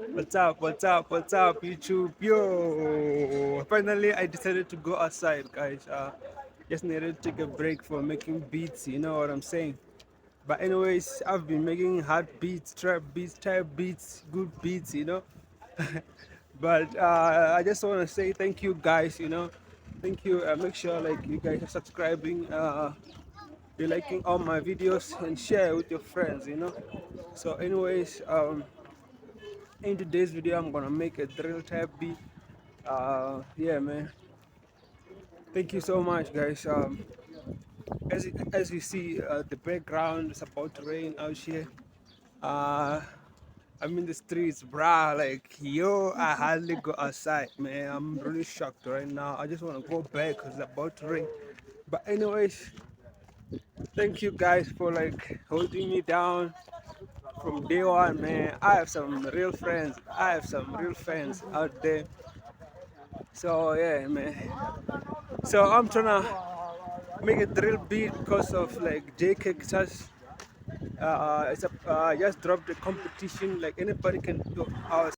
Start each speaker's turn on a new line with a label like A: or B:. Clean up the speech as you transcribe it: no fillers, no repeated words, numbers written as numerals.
A: What's up? What's up? What's up, YouTube? Yo! Finally, I decided to go outside, guys. Just needed to take a break from making beats. You know what I'm saying? But anyways, I've been making hard beats, trap beats, type beats, good beats. But I just want to say thank you, guys. Thank you. Make sure like you guys are subscribing. Be liking all my videos and share with your friends. So, anyways, in today's video I'm gonna make a drill type beat. Yeah, man, thank you so much, guys. As you see, the background is about to rain out here. uh I'm in the streets, brah. Like, yo, I hardly go outside, man. I'm really shocked right now. I just want to go back because it's about to rain. But anyways, thank you guys for like holding me down from day one, man. I have some real friends. I have some real fans out there. So yeah, man. So I'm trying to make a drill beat because of like JK Guitars. It's a just dropped the competition. Like anybody can do ours.